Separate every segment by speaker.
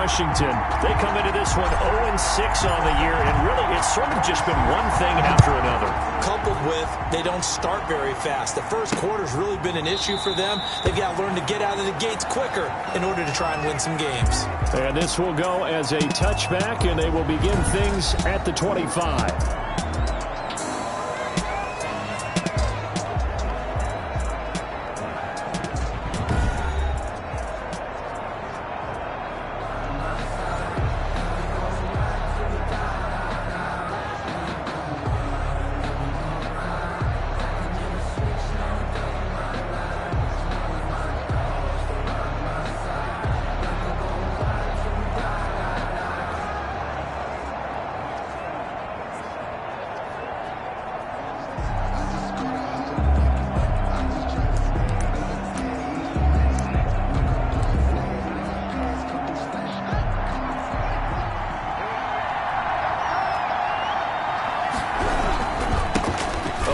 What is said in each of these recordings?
Speaker 1: Washington. They come into this one 0-6 on the year, and really it's sort of just been one thing after another.
Speaker 2: Coupled with they don't start very fast. The first quarter's really been an issue for them. They've got to learn to get out of the gates quicker in order to try and win some games.
Speaker 1: And this will go as a touchback, and they will begin things at the 25.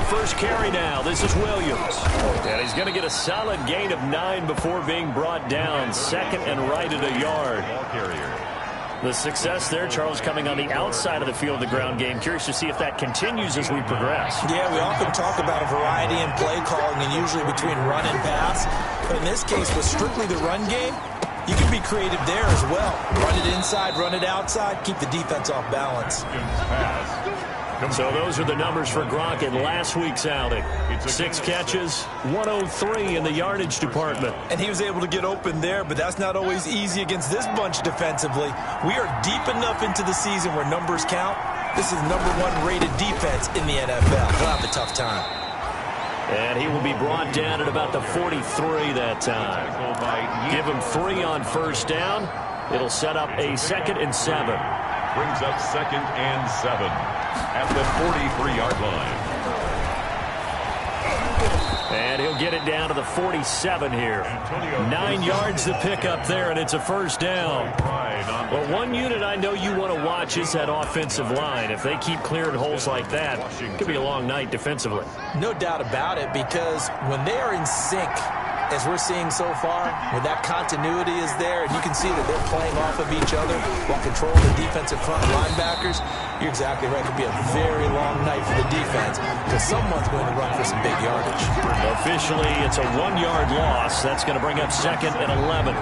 Speaker 1: First carry now. This is Williams. And he's going to get a solid gain of 9 before being brought down. Second and right at a yard. The success there, Charles, coming on the outside of the field of the ground game. Curious to see if that continues as we progress.
Speaker 2: Yeah, we often talk about a variety in play calling and usually between run and pass. But in this case, with strictly the run game, you can be creative there as well. Run it inside, run it outside, keep the defense off balance.
Speaker 1: So those are the numbers for Gronk in last week's outing. 6 catches, 103 in the yardage department.
Speaker 2: And he was able to get open there, but that's not always easy against this bunch defensively. We are deep enough into the season where numbers count. This is number 1 rated defense in the NFL. He'll have a tough time.
Speaker 1: And he will be brought down at about the 43 that time. Give him 3 on first down. It'll set up a 2nd and 7.
Speaker 3: Brings up 2nd and 7 at the 43-yard line.
Speaker 1: And he'll get it down to the 47 here. 9 yards to pick up there, and it's a first down. Well, one unit I know you want to watch is that offensive line. If they keep clearing holes like that, it could be a long night defensively.
Speaker 2: No doubt about it, because when they are in sync, as we're seeing so far, when that continuity is there and you can see that they're playing off of each other while controlling the defensive front linebackers, you're exactly right. It could be a very long night for the defense because someone's going to run for some big yardage.
Speaker 1: Officially, it's a 1-yard loss. That's going to bring up 2nd and 11.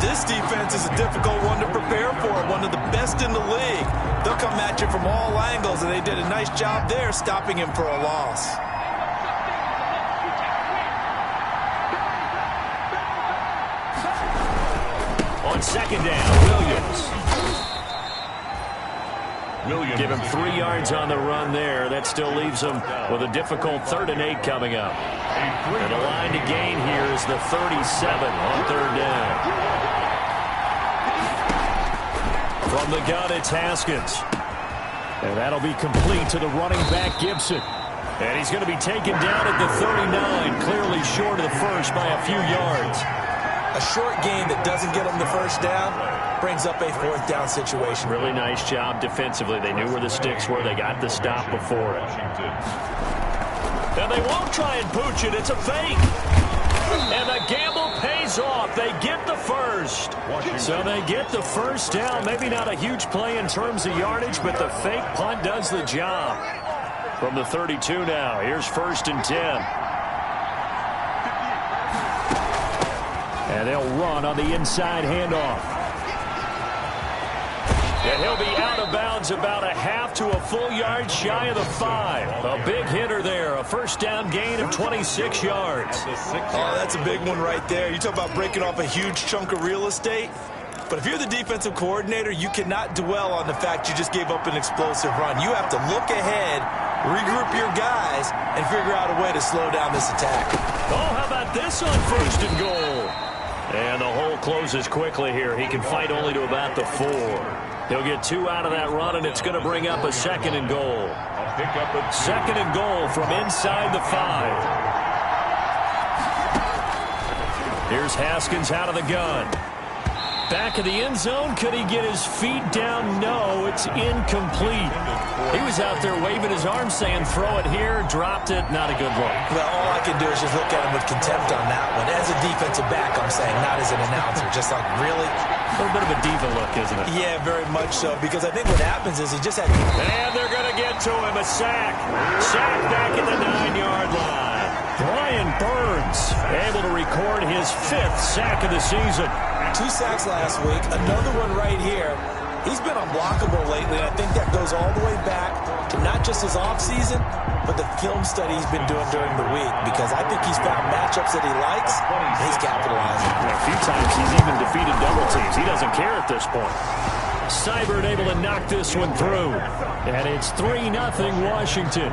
Speaker 2: This defense is a difficult one to prepare for, one of the best in the league. They'll come at you from all angles, and they did a nice job there stopping him for a loss.
Speaker 1: On 2nd down, Williams. Give him 3 yards on the run there. That still leaves him with a difficult 3rd and 8 coming up. And the line to gain here is the 37 on 3rd down. From the gun, it's Haskins. And that'll be complete to the running back, Gibson. And he's going to be taken down at the 39, clearly short of the first by a few yards.
Speaker 2: A short game that doesn't get them the first down brings up a 4th down situation.
Speaker 1: Really nice job defensively. They knew where the sticks were. They got the stop before it. And they won't try and pooch it. It's a fake. And the gamble pays off. They get the first. So they get the first down. Maybe not a huge play in terms of yardage, but the fake punt does the job. From the 32 now, here's 1st and 10. And they'll run on the inside handoff. And he'll be out of bounds about a half to a full yard shy of the 5. A big hitter there. A first down gain of 26 yards.
Speaker 2: Oh, that's a big one right there. You talk about breaking off a huge chunk of real estate. But if you're the defensive coordinator, you cannot dwell on the fact you just gave up an explosive run. You have to look ahead, regroup your guys, and figure out a way to slow down this attack.
Speaker 1: Oh, how about this on 1st and goal? And the hole closes quickly here. He can fight only to about the 4. He'll get 2 out of that run, and it's going to bring up a 2nd and goal. 2nd and goal from inside the 5. Here's Haskins out of the gun. Back of the end zone. Could he get his feet down? No, it's incomplete. He was out there waving his arms saying, throw it here, dropped it. Not a good look.
Speaker 2: Well, all I can do is just look at him with contempt on that one. As a defensive back, I'm saying, not as an announcer. Just like, really?
Speaker 1: A little bit of a diva look, isn't it?
Speaker 2: Yeah, very much so, because I think what happens is he just had...
Speaker 1: And they're going to get to him. A sack. Sack back at the 9-yard line. Brian Burns able to record his 5th sack of the season.
Speaker 2: 2 sacks last week, another one right here. He's been unblockable lately, and I think that goes all the way back to not just his offseason, but the film study he's been doing during the week, because I think he's found matchups that he likes, and he's capitalizing.
Speaker 1: A few times he's even defeated double teams. He doesn't care at this point. Seibert able to knock this one through, and it's 3-0 Washington.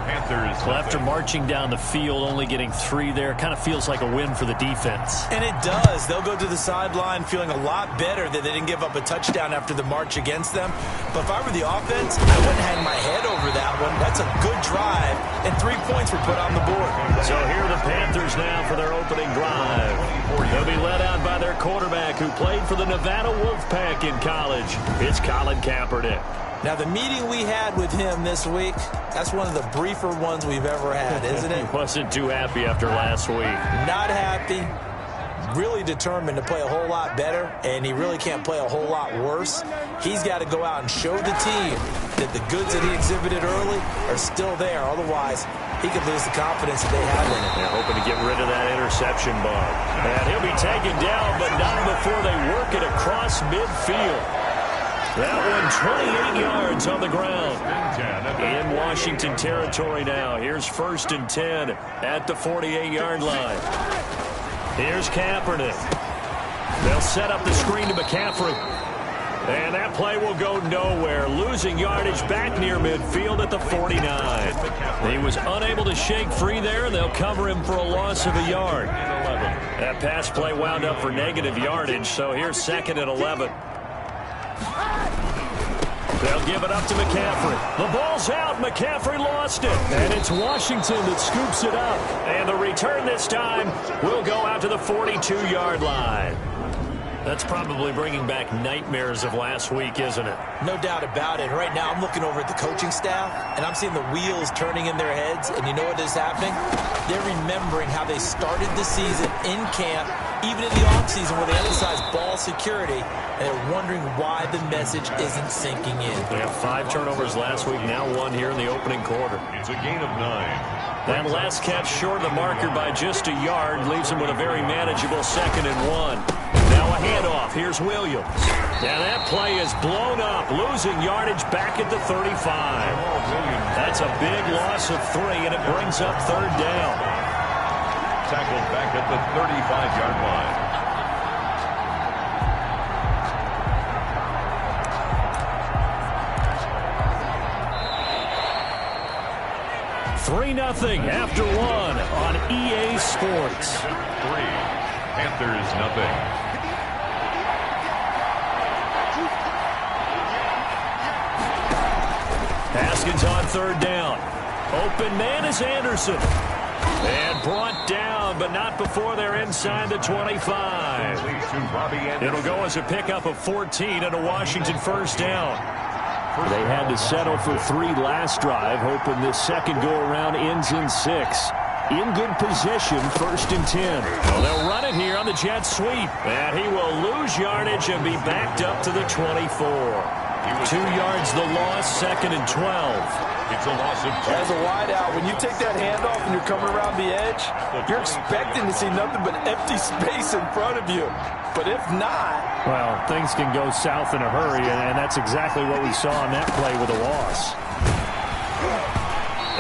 Speaker 1: After marching down the field, only getting 3 there, kind of feels like a win for the defense.
Speaker 2: And it does. They'll go to the sideline feeling a lot better that they didn't give up a touchdown after the march against them. But if I were the offense, I wouldn't hang my head over that one. That's a good drive, and 3 points were put on the board.
Speaker 1: So here are the Panthers now for their opening drive. They'll be led out by their quarterback who played for the Nevada Wolfpack in college. It's Colin Kaepernick.
Speaker 2: Now, the meeting we had with him this week, that's one of the briefer ones we've ever had, isn't it?
Speaker 1: He wasn't too happy after last week.
Speaker 2: Not happy. Really determined to play a whole lot better, and he really can't play a whole lot worse. He's got to go out and show the team that the goods that he exhibited early are still there. Otherwise, he could lose the confidence that they have in him.
Speaker 1: They're hoping to get rid of that interception bug. And he'll be taken down, but not before they work it across midfield. That one 28 yards on the ground. In Washington territory now. Here's 1st and 10 at the 48-yard line. Here's Kaepernick. They'll set up the screen to McCaffrey. And that play will go nowhere. Losing yardage back near midfield at the 49. He was unable to shake free there, and they'll cover him for a loss of a yard. That pass play wound up for negative yardage, so here's 2nd and 11. They'll give it up to McCaffrey. The ball's out. McCaffrey lost it. And it's Washington that scoops it up. And the return this time will go out to the 42-yard line. That's probably bringing back nightmares of last week, isn't it?
Speaker 2: No doubt about it. Right now, I'm looking over at the coaching staff, and I'm seeing the wheels turning in their heads. And you know what is happening? They're remembering how they started the season in camp, even in the offseason where they emphasized ball security, and they're wondering why the message isn't sinking in.
Speaker 1: They have 5 turnovers last week, now 1 here in the opening quarter.
Speaker 3: It's a gain of 9.
Speaker 1: That last catch short of the marker by just a yard leaves them with a very manageable 2nd and 1. Now a handoff. Here's Williams. Now that play is blown up, losing yardage back at the 35. That's a big loss of 3, and it brings up 3rd down.
Speaker 3: Tackled back at the 35-yard line.
Speaker 1: 3-0 after 1 on EA Sports.
Speaker 3: 3. Panthers nothing.
Speaker 1: Haskins on 3rd down. Open man is Anderson. And brought down, but not before they're inside the 25. It'll go as a pickup of 14 and a Washington 1st down. They had to settle for 3 last drive, hoping this second go-around ends in 6. In good position, 1st and 10. Well, they'll run it here on the jet sweep. And he will lose yardage and be backed up to the 24. 2 yards the loss, 2nd and 12.
Speaker 3: It's a loss of 2.
Speaker 2: As a wideout, when you take that handoff and you're coming around the edge, you're expecting to see nothing but empty space in front of you. But if not...
Speaker 1: Well, things can go south in a hurry, and that's exactly what we saw on that play with a loss.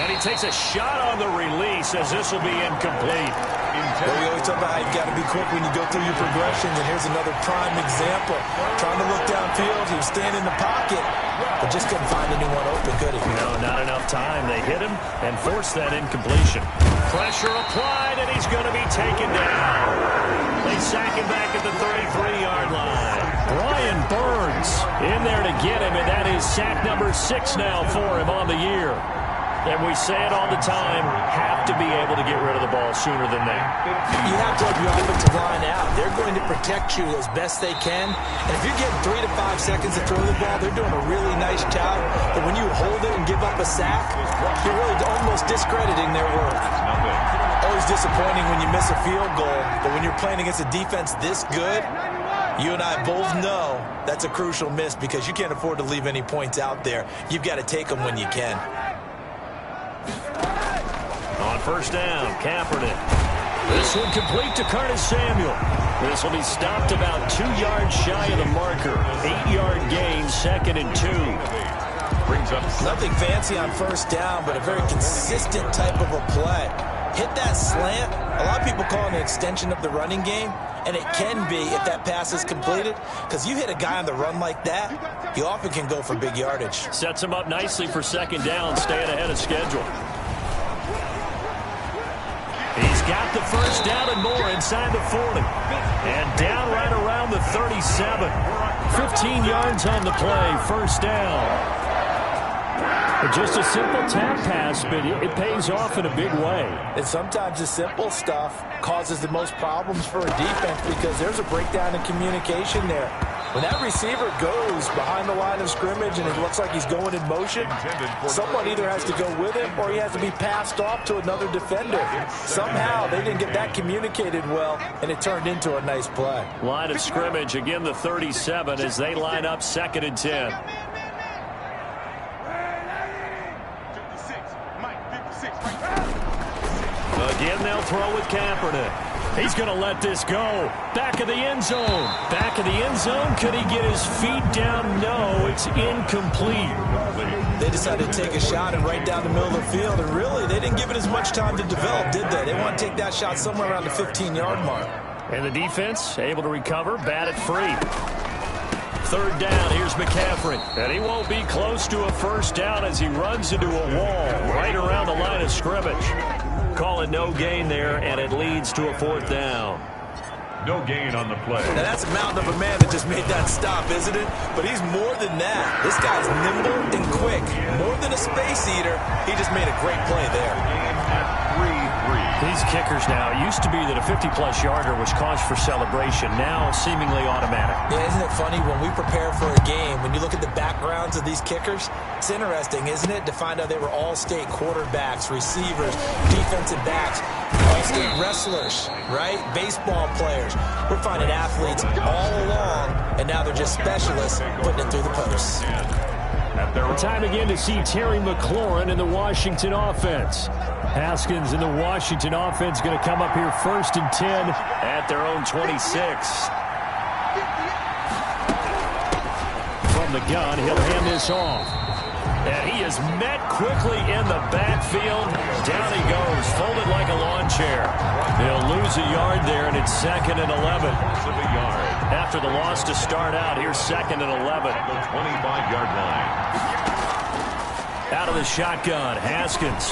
Speaker 1: And he takes a shot on the release as this will be incomplete.
Speaker 2: Well, we always talk about how you've got to be quick when you go through your progressions, and here's another prime example. Trying to look downfield, he was standing in the pocket, but just couldn't find anyone open, could he?
Speaker 1: No, not enough time. They hit him and forced that incompletion. Pressure applied, and he's going to be taken down. They sack him back at the 33-yard line. Brian Burns in there to get him, and that is sack number 6 now for him on the year. And we say it all the time, have to be able to get rid of the ball sooner than that.
Speaker 2: You have to help your offensive line out. They're going to protect you as best they can. And if you're getting 3 to 5 seconds to throw the ball, they're doing a really nice job. But when you hold it and give up a sack, you're really almost discrediting their work. Always disappointing when you miss a field goal. But when you're playing against a defense this good, You and I both know that's a crucial miss because you can't afford to leave any points out there. You've got to take them when you can.
Speaker 1: On first down, Kaepernick. This one complete to Curtis Samuel. This will be stopped about 2 yards shy of the marker. 8-yard gain, 2nd and 2.
Speaker 3: Brings up
Speaker 2: Nothing fancy on first down, but a very consistent type of a play. Hit that slant. A lot of people call it an extension of the running game, and it can be if that pass is completed, because you hit a guy on the run like that, you often can go for big yardage.
Speaker 1: Sets him up nicely for 2nd down, staying ahead of schedule. He's got the first down and more inside the 40. And down right around the 37. 15 yards on the play, first down. Just a simple tap pass, but it pays off in a big way.
Speaker 2: And sometimes the simple stuff causes the most problems for a defense because there's a breakdown in communication there. When that receiver goes behind the line of scrimmage and it looks like he's going in motion, someone either has to go with him or he has to be passed off to another defender. Somehow they didn't get that communicated well, and it turned into a nice play.
Speaker 1: Line of scrimmage, again the 37 as they line up 2nd and 10. Again, they'll throw with Kaepernick. He's going to let this go. Back of the end zone. Back of the end zone. Could he get his feet down? No, it's incomplete.
Speaker 2: They decided to take a shot and right down the middle of the field, and really, they didn't give it as much time to develop, did they? They want to take that shot somewhere around the 15-yard mark.
Speaker 1: And the defense able to recover, bat it free. 3rd down, here's McCaffrey. And he won't be close to a first down as he runs into a wall right around the line of scrimmage. Call it no gain there, and it leads to a 4th down.
Speaker 3: no gain on the play.
Speaker 2: Now that's a mountain of a man that just made that stop, isn't it? But he's more than that. This guy's nimble and quick. More than a space eater, he just made a great play there.
Speaker 3: Game at 3-3.
Speaker 1: These kickers now, it used to be that a 50-plus yarder was cause for celebration. Now seemingly automatic.
Speaker 2: Yeah, isn't it funny when we prepare for a game, when you look at the backgrounds of these kickers, it's interesting, isn't it, to find out they were all-state quarterbacks, receivers, defensive backs, all-state wrestlers, right? Baseball players. We're finding athletes all along, and now they're just specialists putting it through the posts.
Speaker 1: Time again to see Terry McLaurin in the Washington offense. Haskins in the Washington offense going to come up here 1st and 10 at their own 26. From the gun, he'll hand this off. And he is met quickly in the backfield. Down he goes, folded like a lawn chair. They'll lose a yard there, and it's 2nd and 11. After the loss to start out, here's 2nd and 11.
Speaker 3: The 25-yard line.
Speaker 1: Out of the shotgun, Haskins.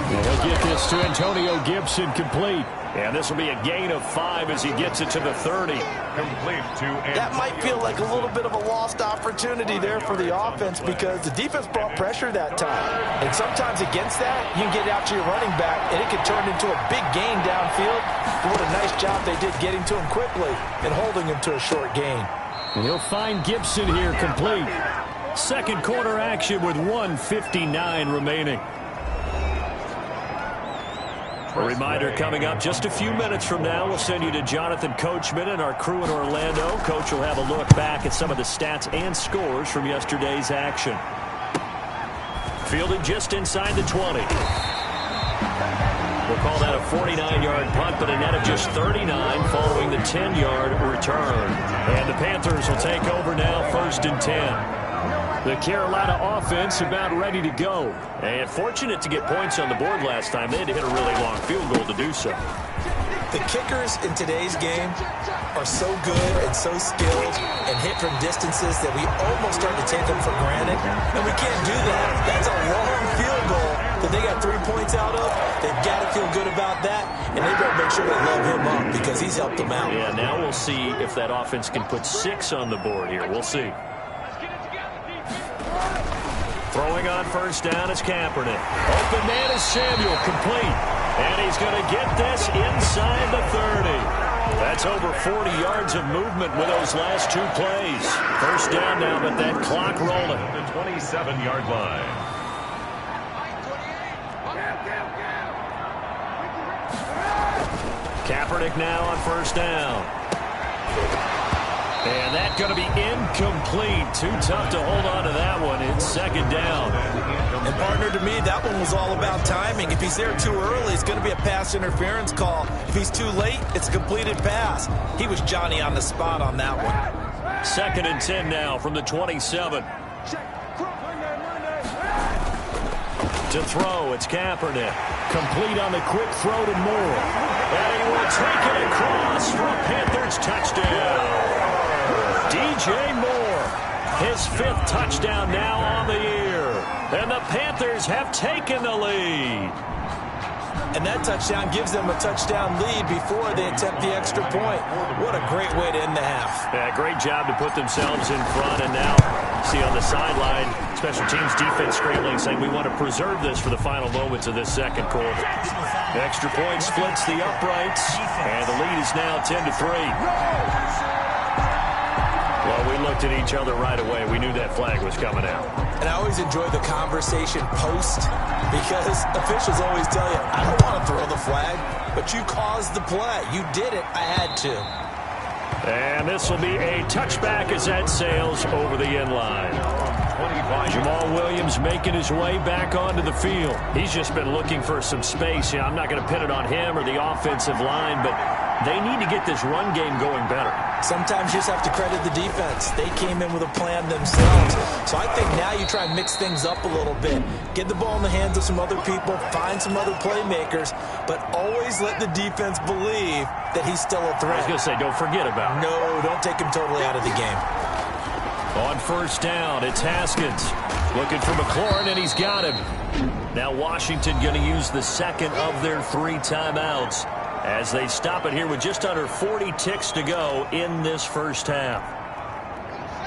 Speaker 1: He'll get this to Antonio Gibson complete. And this will be a gain of 5 as he gets it to the 30.
Speaker 3: Complete to
Speaker 2: That might feel like a little bit of a lost opportunity there for the offense because the defense brought pressure that time. And sometimes against that, you can get out to your running back, and it can turn into a big gain downfield. But what a nice job they did getting to him quickly and holding him to a short gain.
Speaker 1: And he'll find Gibson here complete. Second quarter action with 1:59 remaining. A reminder coming up just a few minutes from now. We'll send you to Jonathan Coachman and our crew in Orlando. Coach will have a look back at some of the stats and scores from yesterday's action. Fielded just inside the 20. We'll call that a 49-yard punt, but a net of just 39 following the 10-yard return. And the Panthers will take over now 1st and 10. The Carolina offense about ready to go. And fortunate to get points on the board last time. They had to hit a really long field goal to do so.
Speaker 2: The kickers in today's game are so good and so skilled and hit from distances that we almost start to take them for granted. And we can't do that. That's a long field goal that they got 3 points out of. They've got to feel good about that. And they better make sure they love him up because he's helped them out.
Speaker 1: Yeah, now we'll see if that offense can put 6 on the board here. We'll see. Throwing on first down is Kaepernick. Open man is Samuel, complete. And he's going to get this inside the 30. That's over 40 yards of movement with those last 2 plays. First down now, but that clock rolling.
Speaker 3: The 27-yard line.
Speaker 1: Kaepernick now on first down. And that's going to be incomplete. Too tough to hold on to that one. It's second down.
Speaker 2: And, partner, to me, that one was all about timing. If he's there too early, it's going to be a pass interference call. If he's too late, it's a completed pass. He was Johnny on the spot on that one.
Speaker 1: Second and 10 now from the 27. To throw, it's Kaepernick. Complete on the quick throw to Moore. And he will take it across for a Panthers touchdown. DJ Moore, his 5th touchdown now on the year. And the Panthers have taken the lead.
Speaker 2: And that touchdown gives them a touchdown lead before they attempt the extra point. What a great way to end the half.
Speaker 1: Yeah, great job to put themselves in front. And now, see on the sideline, special teams defense scrambling, saying we want to preserve this for the final moments of this second quarter. The extra point splits the uprights, and the lead is now 10-3. Well, we looked at each other right away. We knew that flag was coming out.
Speaker 2: And I always enjoy the conversation post, because officials always tell you, I don't want to throw the flag, but you caused the play. You did it. I had to.
Speaker 1: And this will be a touchback as that sails over the end line. Jamal Williams making his way back onto the field. He's just been looking for some space. You know, I'm not going to pin it on him or the offensive line, but they need to get this run game going better.
Speaker 2: Sometimes you just have to credit the defense. They came in with a plan themselves. So I think now you try and mix things up a little bit. Get the ball in the hands of some other people, find some other playmakers, but always let the defense believe that he's still a threat.
Speaker 1: I was going to say, don't forget about it.
Speaker 2: No, don't take him totally out of the game.
Speaker 1: On first down, it's Haskins. Looking for McLaurin, and he's got him. Now Washington going to use the second of their 3 timeouts as they stop it here with just under 40 ticks to go in this first half.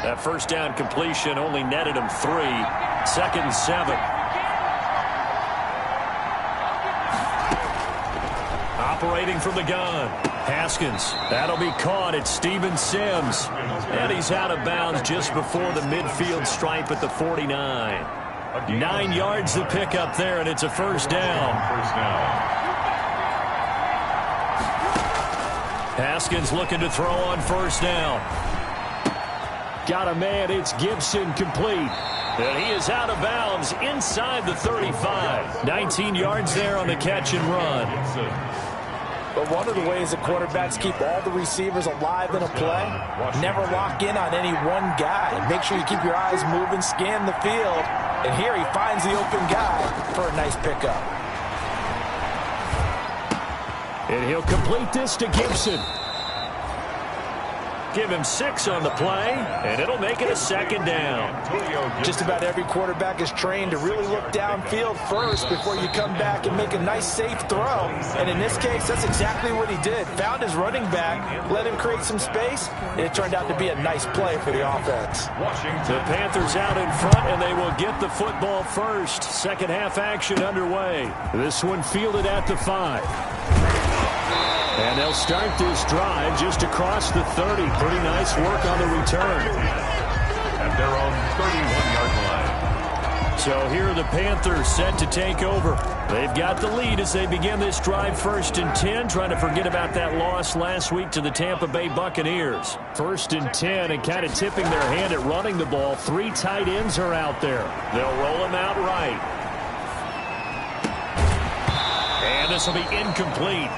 Speaker 1: That first down completion only netted him 3. Second and 7. Operating from the gun. Haskins. That'll be caught. It's Steven Sims. And he's out of bounds just before the midfield stripe at the 49. 9 yards to pick up there, and it's a first down. Haskins looking to throw on first down. Got a man. It's Gibson complete. And he is out of bounds inside the 35. 19 yards there on the catch and run.
Speaker 2: But one of the ways that quarterbacks keep all the receivers alive in a play, never lock in on any one guy. Make sure you keep your eyes moving, scan the field. And here he finds the open guy for a nice pickup.
Speaker 1: And he'll complete this to Gibson. Give him 6 on the play, and it'll make it a second down.
Speaker 2: Just about every quarterback is trained to really look downfield first before you come back and make a nice, safe throw. And in this case, that's exactly what he did. Found his running back, let him create some space, and it turned out to be a nice play for the offense.
Speaker 1: The Panthers out in front, and they will get the football first. Second half action underway. This one fielded at the 5. And they'll start this drive just across the 30. Pretty nice work on the return.
Speaker 3: At their own 31-yard line.
Speaker 1: So here are the Panthers set to take over. They've got the lead as they begin this drive first and 10, trying to forget about that loss last week to the Tampa Bay Buccaneers. First and 10 and kind of tipping their hand at running the ball. 3 tight ends are out there. They'll roll them out right. And this will be incomplete.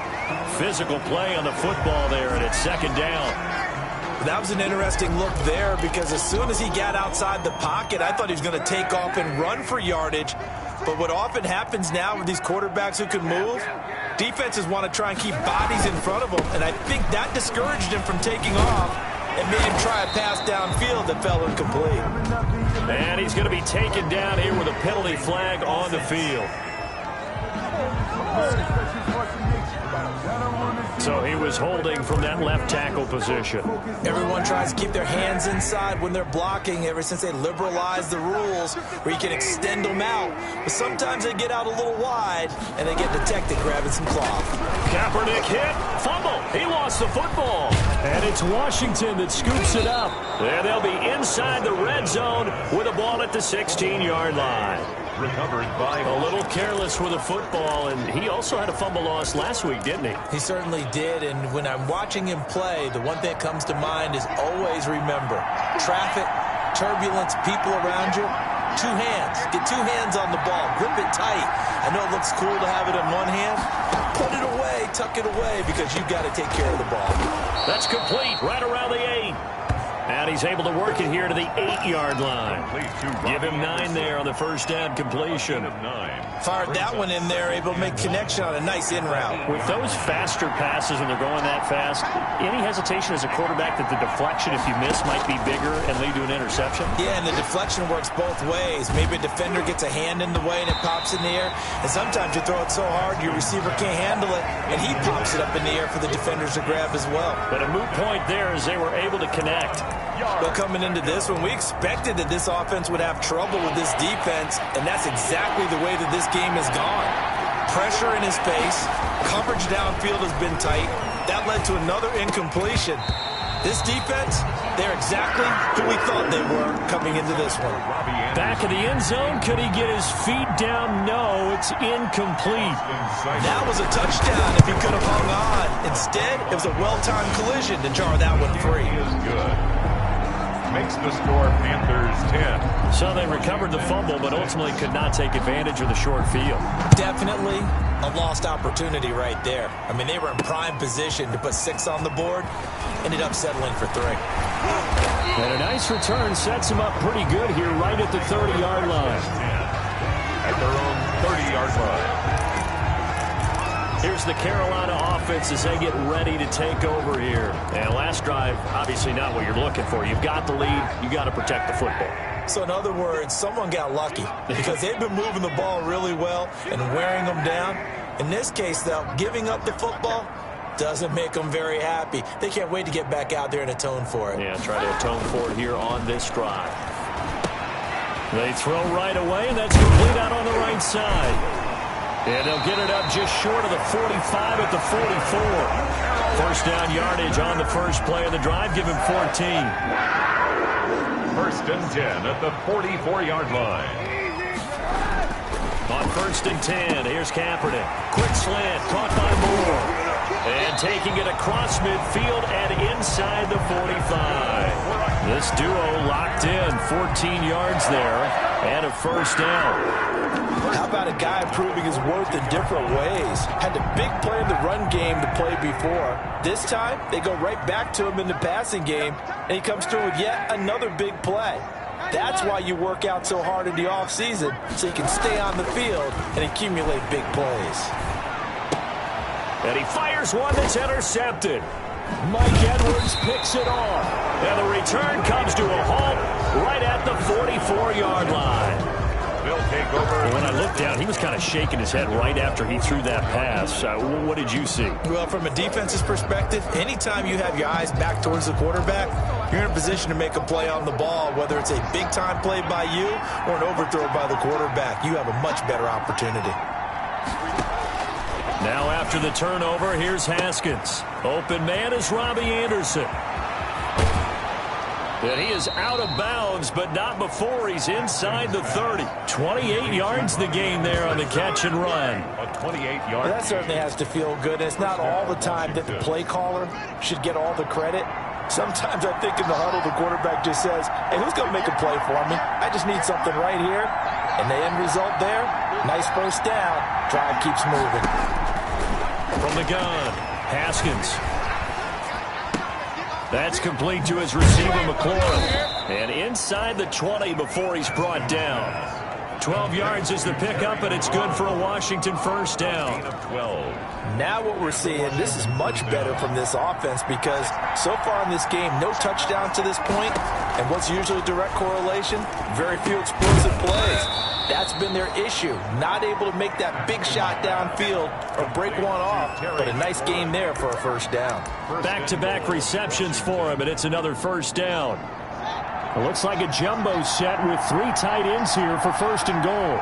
Speaker 1: Physical play on the football there, and it's second down.
Speaker 2: That was an interesting look there, because as soon as he got outside the pocket, I thought he was going to take off and run for yardage. But what often happens now with these quarterbacks who can move, defenses want to try and keep bodies in front of them, and I think that discouraged him from taking off and made him try a pass downfield that fell incomplete.
Speaker 1: And he's going to be taken down here with a penalty flag on the field. So he was holding from that left tackle position.
Speaker 2: Everyone tries to keep their hands inside when they're blocking ever since they liberalized the rules where you can extend them out. But sometimes they get out a little wide and they get detected grabbing some cloth.
Speaker 1: Kaepernick hit, fumble. He lost the football. And it's Washington that scoops it up. And they'll be inside the red zone with a ball at the 16-yard line.
Speaker 3: Recovered by
Speaker 1: a little careless with a football, and he also had a fumble loss last week, didn't he?
Speaker 2: He certainly did, and when I'm watching him play, the one thing that comes to mind is always remember, traffic, turbulence, people around you, two hands. Get two hands on the ball. Grip it tight. I know it looks cool to have it in one hand. Put it away, tuck it away, because you've got to take care of the ball.
Speaker 1: That's complete, right around the 8. And he's able to work it here to the 8-yard line. Give him 9 there on the first down completion.
Speaker 2: Fired that one in there, able to make connection on a nice in route.
Speaker 1: With those faster passes when they're going that fast, any hesitation as a quarterback that the deflection, if you miss, might be bigger and lead to an interception?
Speaker 2: Yeah, and the deflection works both ways. Maybe a defender gets a hand in the way and it pops in the air. And sometimes you throw it so hard your receiver can't handle it, and he pops it up in the air for the defenders to grab as well.
Speaker 1: But a moot point there as they were able to connect.
Speaker 2: But coming into this one, we expected that this offense would have trouble with this defense, and that's exactly the way that this game has gone. Pressure in his face, coverage downfield has been tight. That led to another incompletion. This defense, they're exactly who we thought they were coming into this one.
Speaker 1: Back of the end zone, could he get his feet down? No, it's incomplete.
Speaker 2: That was a touchdown if he could have hung on. Instead, it was a well-timed collision to jar that one free.
Speaker 3: Makes the score Panthers 10.
Speaker 1: So they recovered the fumble, but ultimately could not take advantage of the short field.
Speaker 2: Definitely a lost opportunity right there. I mean, they were in prime position to put 6 on the board, ended up settling for 3.
Speaker 1: And a nice return sets him up pretty good here right at the 30-yard line.
Speaker 3: At their own 30-yard line.
Speaker 1: Here's the Carolina offense as they get ready to take over here. And last drive, obviously not what you're looking for. You've got the lead. You got to protect the football.
Speaker 2: So in other words, someone got lucky because they've been moving the ball really well and wearing them down. In this case, though, giving up the football doesn't make them very happy. They can't wait to get back out there and atone for it.
Speaker 1: Yeah, try to atone for it here on this drive. They throw right away, and that's complete out on the right side. And they'll get it up just short of the 45 at the 44. First down yardage on the first play of the drive. Give him 14.
Speaker 3: First and 10 at the 44-yard line.
Speaker 1: On first and 10, here's Kaepernick. Quick slant, caught by Moore. And taking it across midfield and inside the 45. This duo locked in, 14 yards there, and a first down.
Speaker 2: How about a guy proving his worth in different ways? Had a big play in the run game to play before. This time, they go right back to him in the passing game, and he comes through with yet another big play. That's why you work out so hard in the offseason, so you can stay on the field and accumulate big plays.
Speaker 1: And he fires one that's intercepted. Mike Edwards picks it off. And the return comes to a halt right at the 44-yard line.
Speaker 3: They'll take over.
Speaker 1: When I looked down, he was kind of shaking his head right after he threw that pass. What did you see?
Speaker 2: Well, from a defense's perspective, anytime you have your eyes back towards the quarterback, you're in a position to make a play on the ball, whether it's a big-time play by you or an overthrow by the quarterback. You have a much better opportunity.
Speaker 1: Now after the turnover, here's Haskins. Open man is Robbie Anderson. And he is out of bounds, but not before he's inside the 30. 28 yards the gain there on the catch and run.
Speaker 3: A 28-yard.
Speaker 2: Well, that certainly has to feel good. It's not all the time that the play caller should get all the credit. Sometimes I think in the huddle, the quarterback just says, hey, who's going to make a play for me? I just need something right here. And the end result there, nice first down. Drive keeps moving.
Speaker 1: From the gun, Haskins. That's complete to his receiver, McLaurin. And inside the 20 before he's brought down. 12 yards is the pickup, and it's good for a Washington first down.
Speaker 3: 12.
Speaker 2: Now what we're seeing, this is much better from this offense because so far in this game, no touchdown to this point, and what's usually a direct correlation, very few explosive plays. That's been their issue, not able to make that big shot downfield or break one off, but a nice game there for a first down.
Speaker 1: Back-to-back receptions for him, and it's another first down. It looks like a jumbo set with 3 tight ends here for first and goal.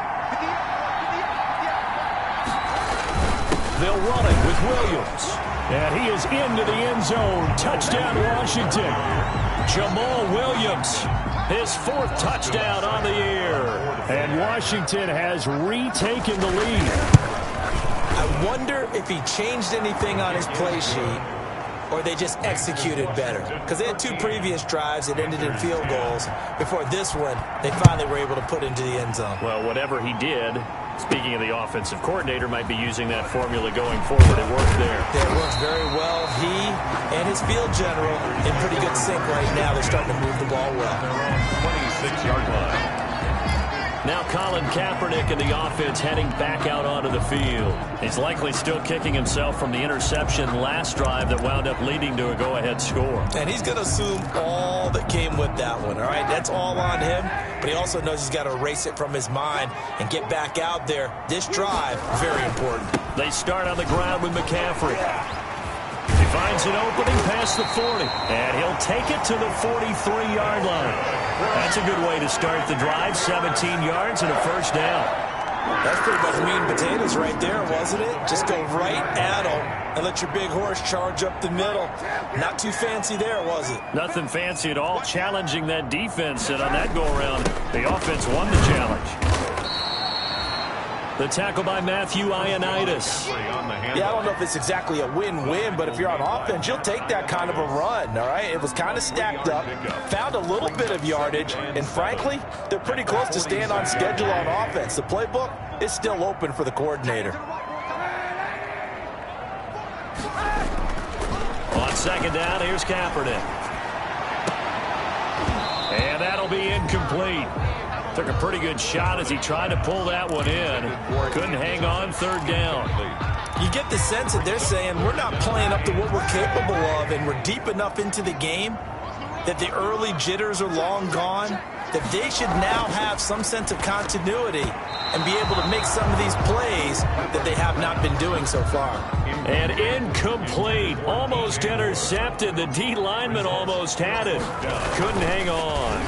Speaker 1: They'll run it with Williams. And he is into the end zone. Touchdown, Washington. Jamal Williams, his 4th touchdown on the year. And Washington has retaken the lead.
Speaker 2: I wonder if he changed anything on his play sheet or they just executed better. Because they had 2 previous drives that ended in field goals. Before this one, they finally were able to put into the end zone.
Speaker 1: Well, whatever he did, speaking of the offensive coordinator, might be using that formula going forward. It worked there.
Speaker 2: It works very well. He and his field general in pretty good sync right now. They're starting to move the ball well.
Speaker 3: 26-yard line.
Speaker 1: Now Colin Kaepernick and the offense heading back out onto the field. He's likely still kicking himself from the interception last drive that wound up leading to a go-ahead score.
Speaker 2: And he's going to assume all that came with that one, all right? That's all on him, but he also knows he's got to erase it from his mind and get back out there. This drive, very important.
Speaker 1: They start on the ground with McCaffrey. He finds an opening past the 40, and he'll take it to the 43-yard line. That's a good way to start the drive, 17 yards and a first down.
Speaker 2: That's pretty much meat and potatoes right there, wasn't it? Just go right at him and let your big horse charge up the middle. Not too fancy there, was it?
Speaker 1: Nothing fancy at all, challenging that defense, and on that go-around, the offense won the challenge. The tackle by Matthew Ioannidis.
Speaker 2: Yeah, I don't know if it's exactly a win-win, but if you're on offense, you'll take that kind of a run, all right? It was kind of stacked up, found a little bit of yardage, and frankly, they're pretty close to staying on schedule on offense. The playbook is still open for the coordinator.
Speaker 1: On second down, here's Kaepernick. And that'll be incomplete. Took a pretty good shot as he tried to pull that one in. Couldn't hang on, third down.
Speaker 2: You get the sense that they're saying we're not playing up to what we're capable of, and we're deep enough into the game that the early jitters are long gone, that they should now have some sense of continuity and be able to make some of these plays that they have not been doing so far.
Speaker 1: And incomplete. Almost intercepted. The D lineman almost had it. Couldn't hang on.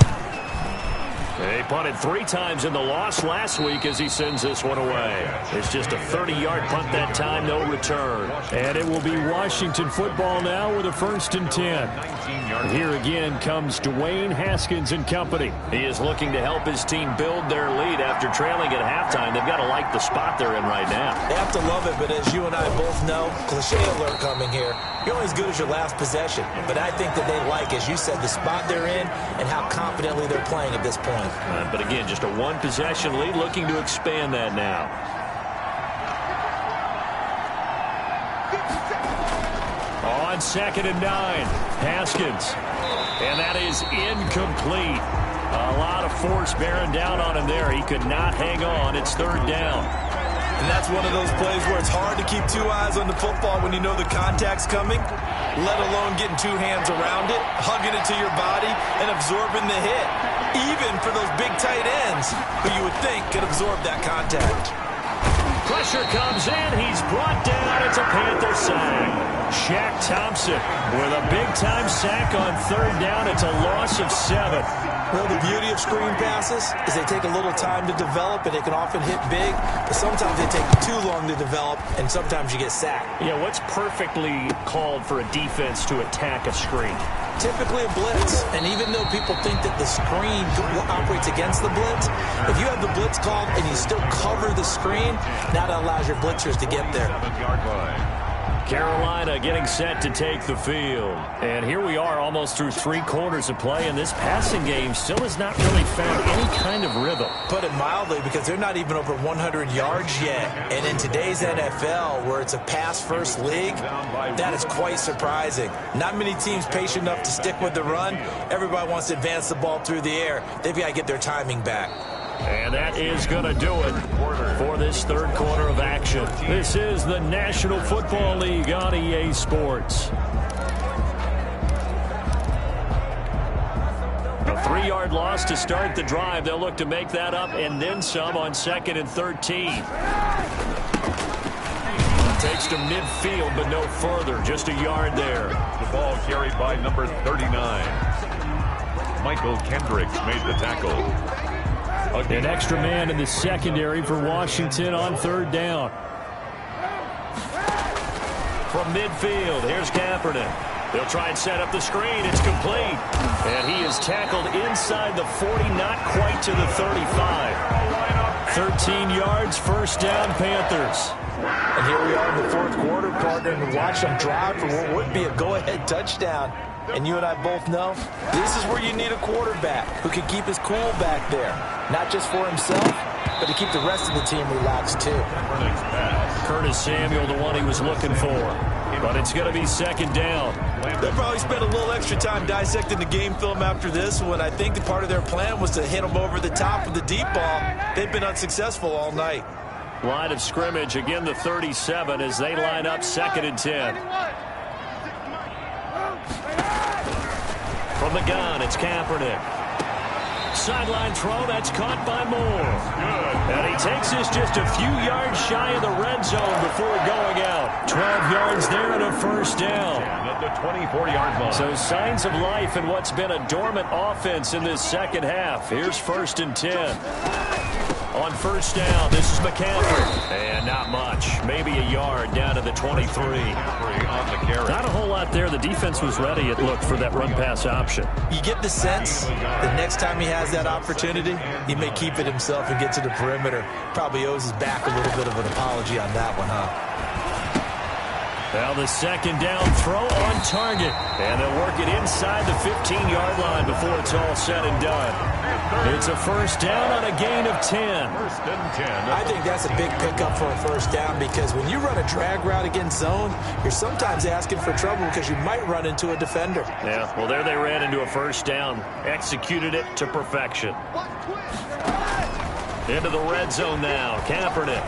Speaker 1: They punted 3 times in the loss last week as he sends this one away. It's just a 30-yard punt that time, no return. And it will be Washington football now with a 1st and 10. Here again comes Dwayne Haskins and company. He is looking to help his team build their lead after trailing at halftime. They've got to like the spot they're in right now.
Speaker 2: They have to love it, but as you and I both know, cliche alert coming here, you're only as good as your last possession. But I think that they like, as you said, the spot they're in and how confidently they're playing at this point.
Speaker 1: But again, just a 1-possession lead, looking to expand that now. On 2nd and 9, Haskins. And that is incomplete. A lot of force bearing down on him there. He could not hang on. It's 3rd down.
Speaker 2: And that's one of those plays where it's hard to keep 2 eyes on the football when you know the contact's coming, let alone getting 2 hands around it, hugging it to your body, and absorbing the hit. Even for those big tight ends who you would think could absorb that contact.
Speaker 1: Pressure comes in. He's brought down. It's a Panther sack. Shaq Thompson with a big-time sack on 3rd down. It's a loss of 7.
Speaker 2: Well, the beauty of screen passes is they take a little time to develop, and they can often hit big, but sometimes they take too long to develop, and sometimes you get sacked.
Speaker 1: Yeah, what's perfectly called for a defense to attack a screen?
Speaker 2: Typically a blitz, and even though people think that the screen operates against the blitz, if you have the blitz called and you still cover the screen, that allows your blitzers to get there.
Speaker 1: Carolina getting set to take the field. And here we are almost through 3 quarters of play, and this passing game still has not really found any kind of rhythm.
Speaker 2: Put it mildly, because they're not even over 100 yards yet. And in today's NFL, where it's a pass-first league, that is quite surprising. Not many teams patient enough to stick with the run. Everybody wants to advance the ball through the air. They've got to get their timing back.
Speaker 1: And that is going to do it for this 3rd quarter of action. This is the National Football League on EA Sports. A 3-yard loss to start the drive. They'll look to make that up and then some on 2nd and 13. Takes to midfield, but no further. Just a yard there.
Speaker 3: The ball carried by number 39. Michael Kendricks made the tackle.
Speaker 1: An extra man in the secondary for Washington on 3rd down. From midfield, here's Kaepernick. They'll try and set up the screen. It's complete. And he is tackled inside the 40, not quite to the 35. 13 yards, first down, Panthers.
Speaker 2: And here we are in the fourth quarter, partner, and watch them drive for what would be a go-ahead touchdown. And you and I both know this is where you need a quarterback who can keep his cool back there. Not just for himself, but to keep the rest of the team relaxed too.
Speaker 1: Curtis Samuel, the one he was looking for. But it's going to be second down.
Speaker 2: They'll probably spend a little extra time dissecting the game film after this one. I think the part of their plan was to hit them over the top with the deep ball. They've been unsuccessful all night.
Speaker 1: Line of scrimmage, again the 37 as they line up second and 10. From the gun, it's Kaepernick. Sideline throw, that's caught by Moore. And he takes this just a few yards shy of the red zone before going out. 12 yards there and a first down.
Speaker 3: At the 24-yard line.
Speaker 1: So signs of life in what's been a dormant offense in this second half. Here's first and 10. On first down, this is McCaffrey. And not much. Maybe a yard down to the 23. Not a whole lot there. The defense was ready, it looked, for that run-pass option.
Speaker 2: You get the sense that next time he has that opportunity, he may keep it himself and get to the perimeter. Probably owes his back a little bit of an apology on that one, huh?
Speaker 1: Now the second down throw on target. And they'll work it inside the 15-yard line before it's all said and done. It's a first down on a gain of 10.
Speaker 3: First and 10.
Speaker 2: I think that's a big pickup for a first down because when you run a drag route against zone, you're sometimes asking for trouble because you might run into a defender.
Speaker 1: Yeah, well, there they ran into a first down. Executed it to perfection. Into the red zone now. Kaepernick.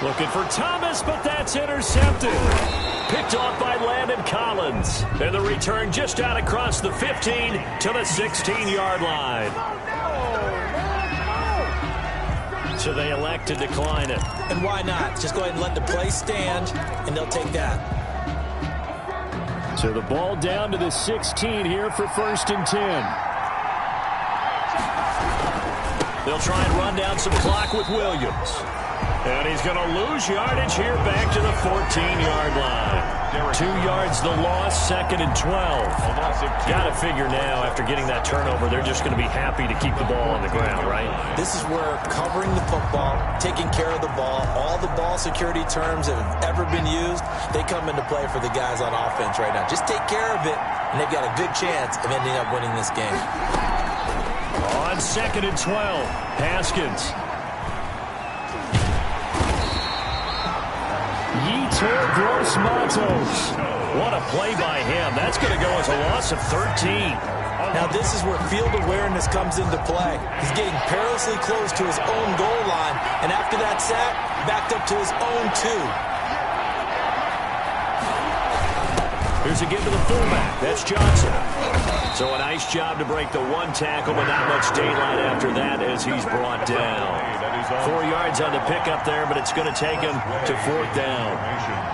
Speaker 1: Looking for Thomas, but that's intercepted. Picked off by Landon Collins. And the return just out across the 15 to the 16-yard line. So they elect to decline it.
Speaker 2: And why not? Just go ahead and let the play stand, and they'll take that.
Speaker 1: So the ball down to the 16 here for first and 10. They'll try and run down some clock with Williams. And he's going to lose yardage here back to the 14-yard line. 2 yards the loss, second and 12. Got to figure now, after getting that turnover, they're just going to be happy to keep the ball on the ground, right?
Speaker 2: This is where covering the football, taking care of the ball, all the ball security terms that have ever been used, they come into play for the guys on offense right now. Just take care of it, and they've got a good chance of ending up winning this game.
Speaker 1: On second and 12, Haskins. Yetur Gross-Matos. What a play by him. That's going to go as a loss of 13.
Speaker 2: Now this is where field awareness comes into play. He's getting perilously close to his own goal line, and after that sack, backed up to his own 2.
Speaker 1: Here's a give to the fullback. That's Johnson. So a nice job to break the one tackle, but not much daylight after that as he's brought down. 4 yards on the pickup there, but it's going to take him to fourth down.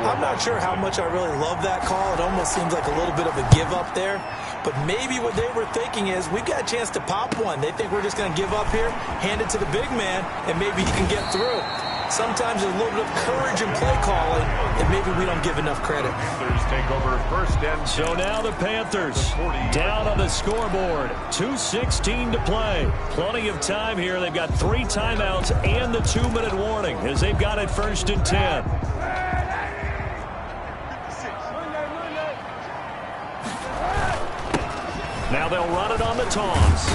Speaker 2: I'm not sure how much I really love that call. It almost seems like a little bit of a give up there. But maybe what they were thinking is, we've got a chance to pop one. They think we're just going to give up here, hand it to the big man, and maybe he can get through. Sometimes there's a little bit of courage in play calling, and maybe we don't give enough credit.
Speaker 3: Panthers take over first and
Speaker 1: so now the Panthers down on the scoreboard. 2:16 to play. Plenty of time here. They've got 3 timeouts and the 2-minute warning as they've got it first and 10. Now they'll run it on the toss.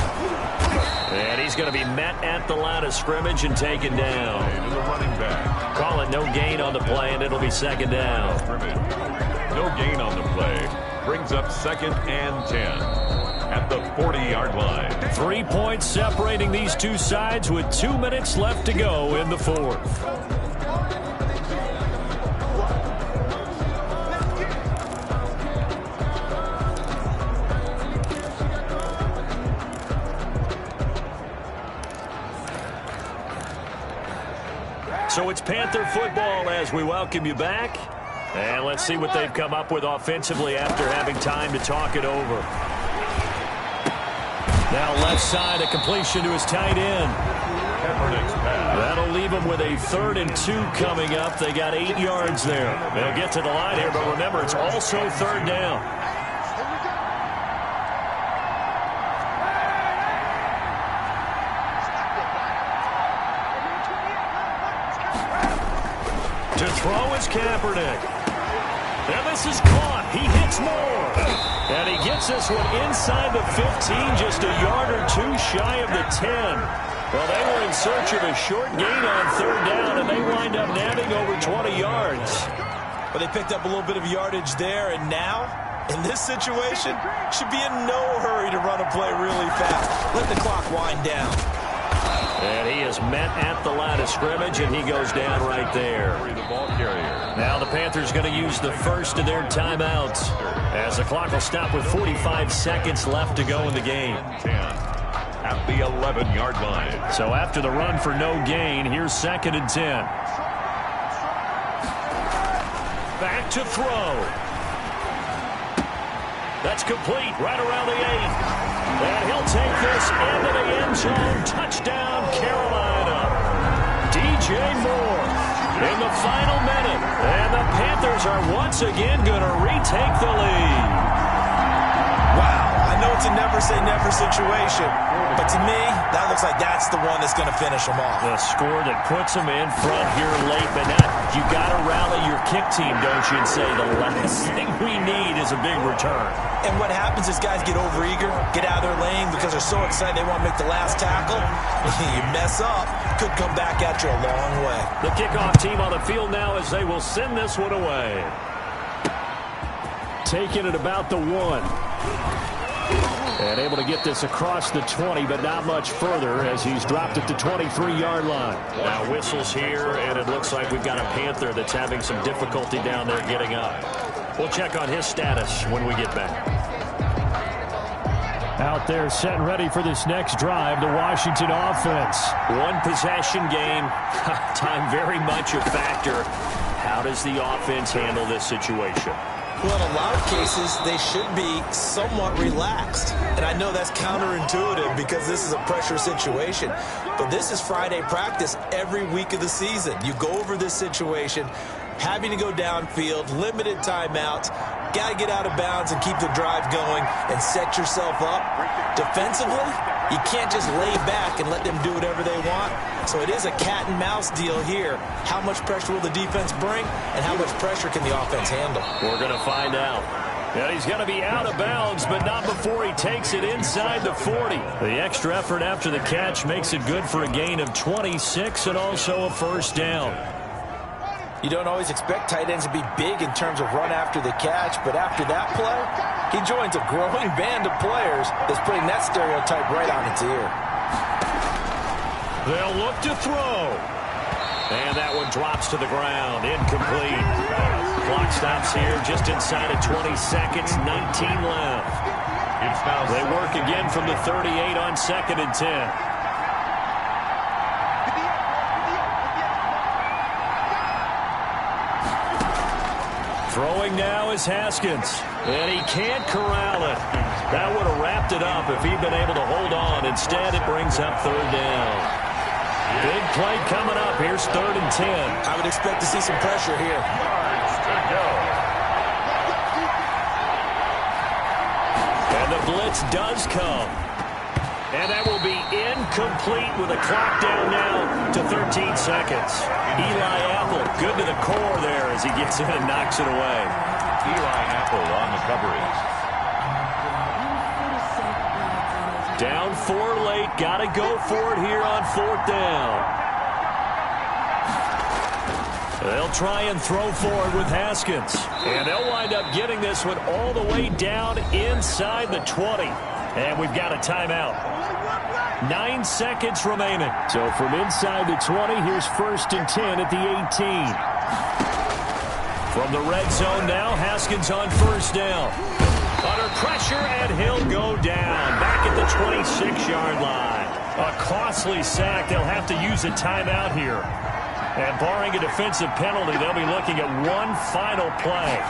Speaker 1: And he's going to be met at the line of scrimmage and taken down.
Speaker 3: the running back.
Speaker 1: Call it no gain on the play, and it'll be second down.
Speaker 3: No gain on the play. Brings up second and 10 at the 40-yard line.
Speaker 1: 3 points separating these two sides with 2 minutes left to go in the fourth. So it's Panther football as we welcome you back. And let's see what they've come up with offensively after having time to talk it over. Now left side, a completion to his tight end. That'll leave them with a 3rd and 2 coming up. They got 8 yards there. They'll get to the line here, but remember, it's also 3rd down. To throw is Kaepernick. And this is caught. He hits more. And he gets this one inside the 15, just a yard or two shy of the 10. Well, they were in search of a short gain on third down, and they wind up nabbing over 20 yards.
Speaker 2: But they picked up a little bit of yardage there, and now, in this situation, should be in no hurry to run a play really fast. Let the clock wind down.
Speaker 1: And he is met at the line of scrimmage, and he goes down right there.
Speaker 3: The ball carrier.
Speaker 1: Now the Panthers going to use the first of their timeouts, as the clock will stop with 45 seconds left to go in the game.
Speaker 3: 10 at the 11-yard line.
Speaker 1: So after the run for no gain, here's 2nd and 10. Back to throw. That's complete right around the 8. And he'll take this into the end zone. Touchdown, Carolina. DJ Moore in the final minute. And the Panthers are once again going to retake the lead.
Speaker 2: Wow, I know it's a never-say-never situation, but to me, that looks like that's the one that's going to finish them off.
Speaker 1: The score that puts them in front here late, but now you got to rally your kick team, don't you, and say the last thing we need is a big return.
Speaker 2: And what happens is guys get overeager, get out of their lane because they're so excited they want to make the last tackle. You mess up, could come back at you a long way.
Speaker 1: The kickoff team on the field now as they will send this one away. Taking it about the 1. And able to get this across the 20, but not much further as he's dropped at the 23-yard line. Now whistles here, and it looks like we've got a Panther that's having some difficulty down there getting up. We'll check on his status when we get back. Out there set and ready for this next drive, the Washington offense. One possession game. Time very much a factor. How does the offense handle this situation?
Speaker 2: Well, in a lot of cases, they should be somewhat relaxed. And I know that's counterintuitive because this is a pressure situation. But this is Friday practice every week of the season. You go over this situation, having to go downfield, limited timeouts, got to get out of bounds and keep the drive going and set yourself up. Defensively, you can't just lay back and let them do whatever they want. So it is a cat and mouse deal here. How much pressure will the defense bring and how much pressure can the offense handle?
Speaker 1: We're going to find out. And he's going to be out of bounds, but not before he takes it inside the 40. The extra effort after the catch makes it good for a gain of 26 and also a first down.
Speaker 2: You don't always expect tight ends to be big in terms of run after the catch, but after that play, he joins a growing band of players that's putting that stereotype right on its ear.
Speaker 1: They'll look to throw. And that one drops to the ground. Incomplete. Clock stops here just inside of 20 seconds. 19 left. They work again from the 38 on 2nd and 10. Throwing now is Haskins. And he can't corral it. That would have wrapped it up if he'd been able to hold on. Instead, it brings up third down. Big play coming up. Here's 3rd and 10.
Speaker 2: I would expect to see some pressure here.
Speaker 1: And the blitz does come. And that will be incomplete with a clock down now to 13 seconds. Eli Apple, good to the core there as he gets in and knocks it away.
Speaker 3: Eli Apple on the coverage.
Speaker 1: Down 4 late, got to go for it here on 4th down. They'll try and throw for it with Haskins. And they'll wind up getting this one all the way down inside the 20. And we've got a timeout. 9 seconds remaining. So from inside the 20, here's 1st and 10 at the 18. From the red zone now, Haskins on 1st down. Under pressure, and he'll go down. Back at the 26-yard line. A costly sack. They'll have to use a timeout here. And barring a defensive penalty, they'll be looking at one final play.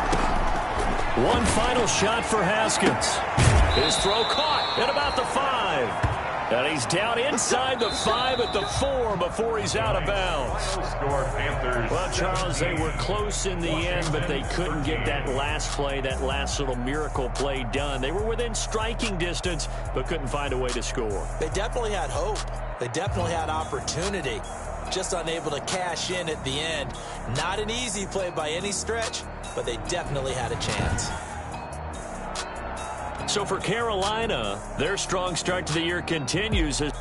Speaker 1: One final shot for Haskins. His throw caught at about the 5. And he's down inside the 5 at the 4 before he's out of bounds.
Speaker 3: Score Panthers.
Speaker 1: Well, Charles, they were close in the end, but they couldn't get that last play, that last little miracle play done. They were within striking distance, but couldn't find a way to score.
Speaker 2: They definitely had hope. They definitely had opportunity. just unable to cash in at the end. Not an easy play by any stretch, but they definitely had a chance.
Speaker 1: So for Carolina, their strong start to the year continues as